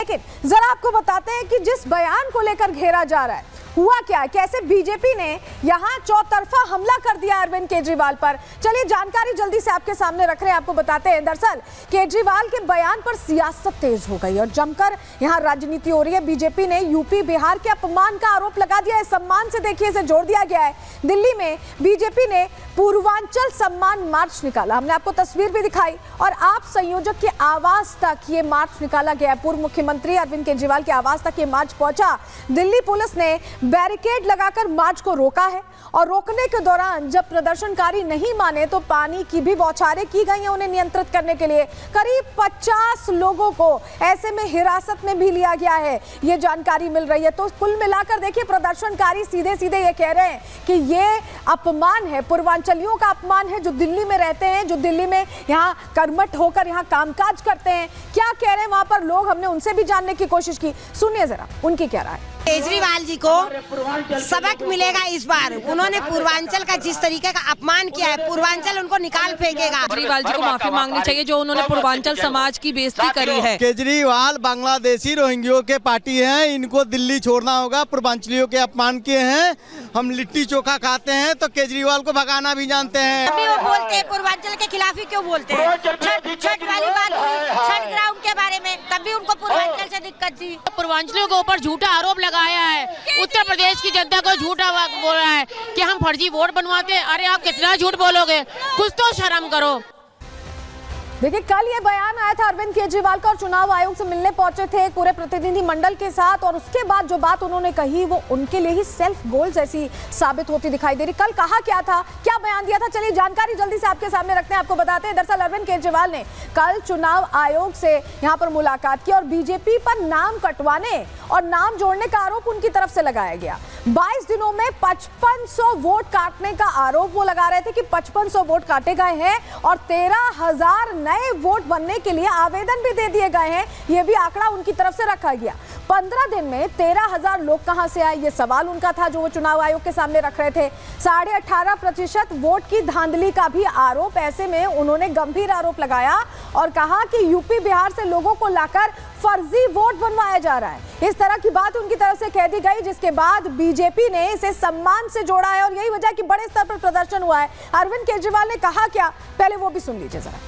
लेकिन जरा आपको बताते हैं कि जिस बयान को लेकर घेरा जा रहा है हुआ क्या है, कैसे बीजेपी ने यहां चौतरफा हमला कर दिया अरविंद केजरीवाल पर। चलिए जानकारी जल्दी से आपके सामने रख रहे हैं, आपको बताते हैं। दरअसल केजरीवाल के बयान पर सियासत तेज हो गई और जमकर यहां राजनीति हो रही है। बीजेपी ने यूपी बिहार के अपमान का आरोप लगा दिया है। सम्मान से देखिए इसे जोड़ दिया गया है। दिल्ली में बीजेपी ने पूर्वांचल सम्मान मार्च निकाला, हमने आपको तस्वीर भी दिखाई और आप संयोजक के आवास तक ये मार्च निकाला गया। पूर्व मुख्यमंत्री अरविंद केजरीवाल के आवास तक ये मार्च पहुंचा। दिल्ली पुलिस ने बैरिकेड लगाकर मार्च को रोका है और रोकने के दौरान जब प्रदर्शनकारी नहीं माने तो पानी की भी बौछारें की गई हैं उन्हें नियंत्रित करने के लिए। करीब 50 लोगों को ऐसे में हिरासत में भी लिया गया है, ये जानकारी मिल रही है। तो कुल मिलाकर देखिए प्रदर्शनकारी सीधे सीधे ये कह रहे हैं कि ये अपमान है, पूर्वांचलियों का अपमान है जो दिल्ली में रहते हैं, जो दिल्ली में यहाँ कर्मठ होकर यहाँ कामकाज करते हैं। क्या कह रहे हैं वहां पर लोग, हमने उनसे भी जानने की कोशिश की, सुनिए जरा उनकी क्या राय। केजरीवाल जी को सबक मिलेगा इस बार। उन्होंने पूर्वांचल का जिस तरीके का अपमान किया है, पूर्वांचल उनको निकाल फेंकेगा। केजरीवाल जी को माफी मांगनी चाहिए जो उन्होंने पूर्वांचल समाज की बेइज्जती करी है। केजरीवाल बांग्लादेशी रोहिंग्यों के पार्टी हैं, इनको दिल्ली छोड़ना होगा। पूर्वांचलियों के अपमान किए हैं। हम लिट्टी चोखा खाते हैं तो केजरीवाल को भगाना भी जानते हैं। अभी वो बोलते हैं पूर्वांचल के खिलाफ ही क्यों बोलते हैं? छठ वाली बात हुई, छठ ग्राउंड के बारे में, तब भी उनको पूर्वांचल से दिक्कत थी। पूर्वांचलियों के ऊपर झूठा आरोप लगाया है। उत्तर प्रदेश की जनता को झूठा बोल रहा है कि हम फर्जी वोट बनवाते हैं। अरे आप कितना झूठ बोलोगे, कुछ तो शर्म करो। देखिए कल ये बयान आया था अरविंद केजरीवाल का और चुनाव आयोग से मिलने पहुंचे थे पूरे प्रतिनिधि मंडल के साथ और उसके बाद जो बात उन्होंने कही वो उनके लिए ही सेल्फ गोल जैसी साबित होती दिखाई दे रही। कल कहा क्या था, क्या बयान दिया था, चलिए जानकारी जल्दी से आपके सामने रखते हैं, आपको बताते हैं। दरअसल अरविंद केजरीवाल ने कल चुनाव आयोग से यहाँ पर मुलाकात की और बीजेपी पर नाम कटवाने और नाम जोड़ने का आरोप उनकी तरफ से लगाया गया। 22 दिनों में 5500 वोट काटने का आरोप वो लगा रहे थे कि 5500 वोट काटे गए हैं और 13,000 नए वोट बनने के लिए आवेदन भी दे दिए गए हैं। यह भी आंकड़ा उनकी तरफ से रखा गया। 15 दिन में 13,000 लोग कहां से आए, यह सवाल उनका था जो वो चुनाव आयोग के सामने रख रहे थे। 18.5% वोट की धांधली का भी आरोप, ऐसे में उन्होंने गंभीर आरोप लगाया और कहा कि यूपी बिहार से लोगों को लाकर फर्जी वोट बनवाया जा रहा है। इस तरह की बात उनकी तरफ से कह दी गई, जिसके बाद बीजेपी ने इसे सम्मान से जोड़ा है और यही वजह कि बड़े स्तर पर प्रदर्शन हुआ है। अरविंद केजरीवाल ने कहा क्या, पहले वो भी सुन लीजिए जरा।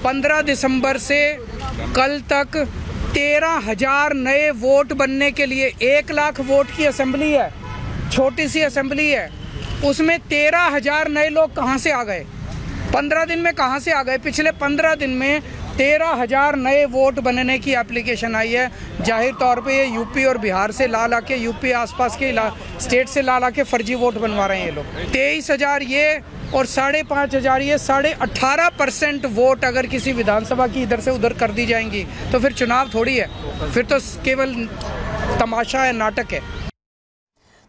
15 दिसंबर से कल तक 13,000 नए वोट बनने के लिए 1 लाख वोट की असेंबली है, छोटी सी असेंबली है, उसमें 13,000 नए लोग कहां से आ गए? 15 दिन में कहां से आ गए? पिछले 15 दिन में 13,000 नए वोट बनने की एप्लीकेशन आई है। जाहिर तौर पे ये यूपी और बिहार से ला के, यूपी आसपास के स्टेट से ला के फर्जी वोट बनवा रहे हैं ये लोग। 23,000 ये और 5,500 ये 18.5% वोट अगर किसी विधानसभा की इधर से उधर कर दी जाएंगी तो फिर चुनाव थोड़ी है, फिर तो केवल तमाशा है, नाटक है।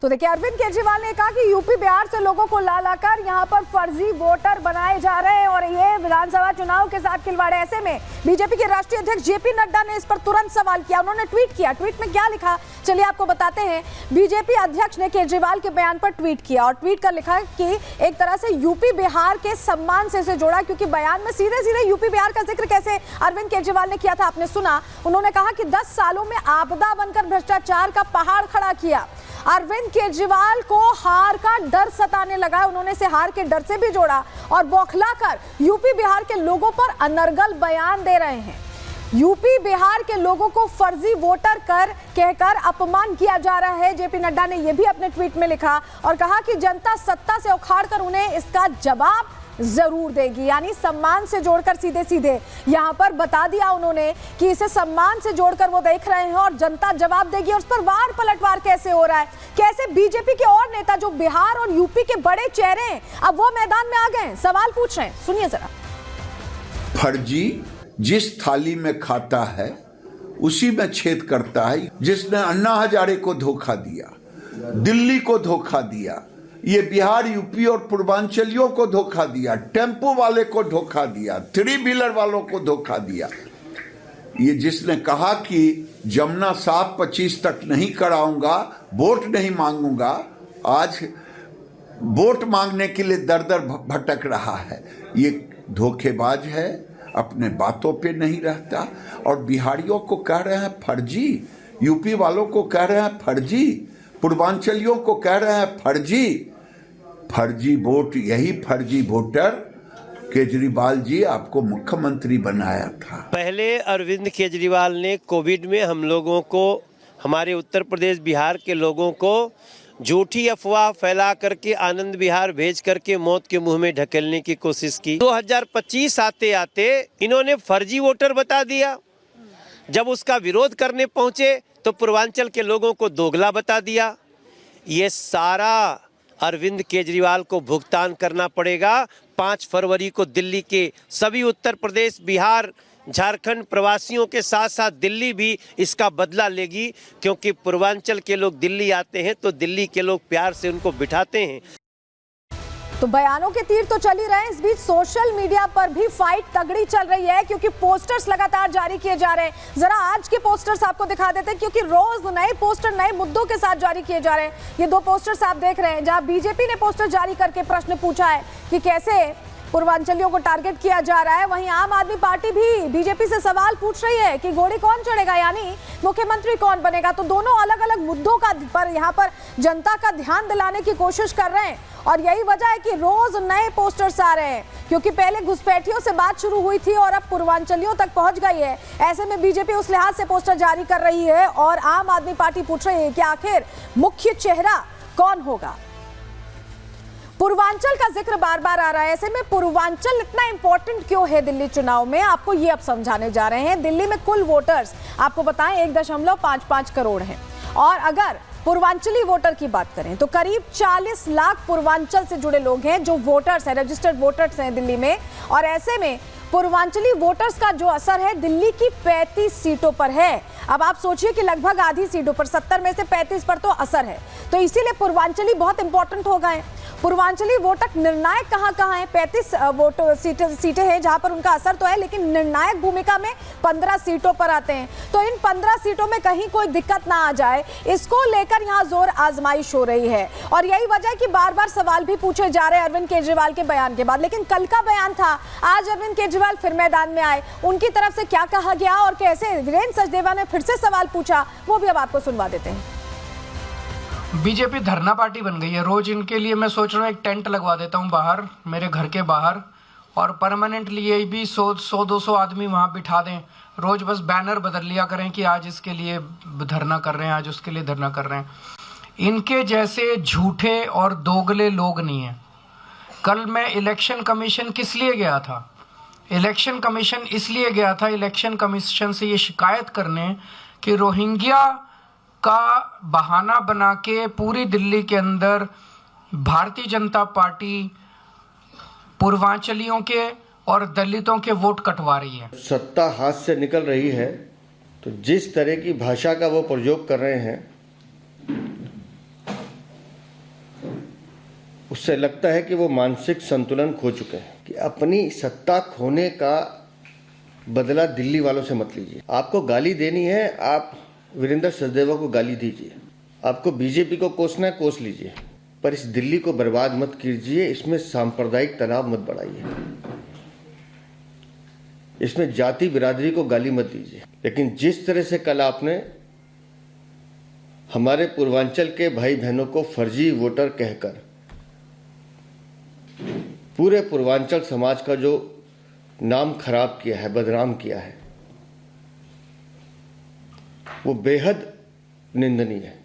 तो देखिए अरविंद केजरीवाल ने कहा कि यूपी बिहार से लोगों को लाकर यहाँ पर फर्जी वोटर बनाए जा रहे हैं और ये विधानसभा चुनाव के साथ खिलवाड़ है। ऐसे में बीजेपी के राष्ट्रीय अध्यक्ष जेपी नड्डा ने इस पर तुरंत सवाल किया। उन्होंने ट्वीट किया। ट्वीट में क्या लिखा, चलिए आपको बताते हैं। बीजेपी अध्यक्ष ने केजरीवाल के बयान पर ट्वीट किया और ट्वीट कर लिखा कि एक तरह से यूपी बिहार के सम्मान से इसे जोड़ा, क्योंकि बयान में सीधे सीधे यूपी बिहार का जिक्र कैसे अरविंद केजरीवाल ने किया था आपने सुना। उन्होंने कहा कि 10 सालों में आपदा बनकर भ्रष्टाचार का पहाड़ खड़ा किया। अरविंद केजरीवाल को हार का डर सताने लगा, उन्होंने इसे हार के डर से भी जोड़ा और बौखलाकर यूपी बिहार के लोगों पर अनर्गल बयान दे रहे हैं। यूपी बिहार के लोगों को फर्जी वोटर कहकर अपमान किया जा रहा है। जेपी नड्डा ने यह भी अपने ट्वीट में लिखा और कहा कि जनता सत्ता से उखाड़कर उन्हें इसका जवाब जरूर देगी। यानी सम्मान से जोड़कर सीधे सीधे यहां पर बता दिया उन्होंने कि इसे सम्मान से जोड़कर वो देख रहे हैं और जनता जवाब देगी। और उस पर वार पलटवार कैसे हो रहा है, कैसे बीजेपी के और नेता जो बिहार और यूपी के बड़े चेहरे हैं अब वो मैदान में आ गए, सवाल पूछ रहे हैं, सुनिए जरा। फर्जी जिस थाली में खाता है उसी में छेद करता है। जिसने अन्ना हजारे को धोखा दिया, दिल्ली को धोखा दिया, ये बिहार यूपी और पूर्वांचलियों को धोखा दिया, टेम्पो वाले को धोखा दिया, 3 व्हीलर वालों को धोखा दिया, ये जिसने कहा कि जमुना साफ 25 तक नहीं कराऊंगा, वोट नहीं मांगूंगा, आज वोट मांगने के लिए दर दर भटक रहा है। ये धोखेबाज है अपने बातों पे नहीं रहता, और बिहारियों को कह रहे हैं फर्जी, यूपी वालों को कह रहे हैं फर्जी, पूर्वांचलियों को कह रहे हैं फर्जी। फर्जी वोट, यही फर्जी वोटर केजरीवाल जी आपको मुख्यमंत्री बनाया था। पहले अरविंद केजरीवाल ने कोविड में हम लोगों को, हमारे उत्तर प्रदेश बिहार के लोगों को झूठी अफवाह फैला करके आनंद विहार भेज करके मौत के मुंह में ढकेलने की कोशिश की। 2025 आते आते इन्होंने फर्जी वोटर बता दिया। जब उसका विरोध करने पहुंचे तो पूर्वांचल के लोगों को दोगला बता दिया। ये सारा अरविंद केजरीवाल को भुगतान करना पड़ेगा। 5 फरवरी को दिल्ली के सभी उत्तर प्रदेश, बिहार, झारखंड प्रवासियों के साथ साथ दिल्ली भी इसका बदला लेगी, क्योंकि पूर्वांचल के लोग दिल्ली आते हैं तो दिल्ली के लोग प्यार से उनको बिठाते हैं। तो बयानों के तीर तो चल ही रहे हैं, इस बीच सोशल मीडिया पर भी फाइट तगड़ी चल रही है, क्योंकि पोस्टर्स लगातार जारी किए जा रहे हैं। जरा आज के पोस्टर्स आपको दिखा देते हैं, क्योंकि रोज नए पोस्टर नए मुद्दों के साथ जारी किए जा रहे हैं। ये 2 पोस्टर्स आप देख रहे हैं, जहां बीजेपी ने पोस्टर जारी करके प्रश्न पूछा है कि कैसे पूर्वांचलियों को टारगेट किया जा रहा है। वहीं आम आदमी पार्टी भी बीजेपी से सवाल पूछ रही है कि घोड़ी कौन चढ़ेगा, यानी मुख्यमंत्री कौन बनेगा। तो दोनों अलग अलग मुद्दों का पर यहाँ पर जनता का ध्यान दिलाने की कोशिश कर रहे हैं, और यही वजह है कि रोज नए पोस्टर्स आ रहे हैं, क्योंकि पहले घुसपैठियों से बात शुरू हुई थी और अब पूर्वांचलियों तक पहुंच गई है। ऐसे में बीजेपी उस लिहाज से पोस्टर जारी कर रही है और आम आदमी पार्टी पूछ रही है कि आखिर मुख्य चेहरा कौन होगा। पूर्वांचल का जिक्र बार बार आ रहा है, ऐसे में पूर्वांचल इतना इंपॉर्टेंट क्यों है दिल्ली चुनाव में, आपको ये अब समझाने जा रहे हैं। दिल्ली में कुल वोटर्स आपको बताएं 1.55 करोड़ हैं, और अगर पूर्वांचली वोटर की बात करें तो करीब 40 लाख पूर्वांचल से जुड़े लोग हैं जो वोटर्स हैं, रजिस्टर्ड वोटर्स हैं दिल्ली में। और ऐसे में पूर्वांचली वोटर्स का जो असर है दिल्ली की 35 सीटों पर है। अब आप सोचिए कि लगभग आधी सीटों पर, 70 में से 35 पर तो असर है, तो इसीलिए पूर्वांचली बहुत इंपॉर्टेंट हो गए। पूर्वांचली वोटर निर्णायक कहां हैं, 35 सीटें हैं जहां पर उनका असर तो है, लेकिन निर्णायक भूमिका में 15 सीटों पर आते हैं। तो इन 15 सीटों में कहीं कोई दिक्कत ना आ जाए, इसको लेकर यहां जोर आजमाइश हो रही है। और यही वजह है कि बार बार सवाल भी पूछे जा रहे हैं अरविंद केजरीवाल के बयान के बाद। लेकिन कल का बयान था, आज अरविंद केजरीवाल फिर मैदान में आए, उनकी तरफ से क्या कहा गया और कैसे वीरेंद्र सचदेवा ने फिर से सवाल पूछा, वो भी अब आपको सुनवा देते हैं। बीजेपी धरना पार्टी बन गई है। रोज इनके लिए मैं सोच रहा हूँ एक टेंट लगवा देता हूँ बाहर, मेरे घर के बाहर, और परमानेंटली ये भी 100-200 आदमी वहाँ बिठा दें। रोज बस बैनर बदल लिया करें कि आज इसके लिए धरना कर रहे हैं, आज उसके लिए धरना कर रहे हैं। इनके जैसे झूठे और दोगले लोग नहीं हैं। कल मैं इलेक्शन कमीशन किस लिए गया था? इलेक्शन कमीशन इसलिए गया था, इलेक्शन कमीशन से ये शिकायत करने कि रोहिंग्या का बहाना बना के पूरी दिल्ली के अंदर भारतीय जनता पार्टी पूर्वांचलियों के और दलितों के वोट कटवा रही है। सत्ता हाथ से निकल रही है, तो जिस तरह की भाषा का वो प्रयोग कर रहे हैं, उससे लगता है कि वो मानसिक संतुलन खो चुके हैं। कि अपनी सत्ता खोने का बदला दिल्ली वालों से मत लीजिए। आपको गाली देनी है, आप वीरेंद्र सचदेवा को गाली दीजिए। आपको बीजेपी को कोसना है, कोस लीजिए, पर इस दिल्ली को बर्बाद मत कीजिए। इसमें सांप्रदायिक तनाव मत बढ़ाइए, इसमें जाति बिरादरी को गाली मत दीजिए। लेकिन जिस तरह से कल आपने हमारे पूर्वांचल के भाई बहनों को फर्जी वोटर कहकर पूरे पूर्वांचल समाज का जो नाम खराब किया है, बदनाम किया है, वो बेहद निंदनीय है।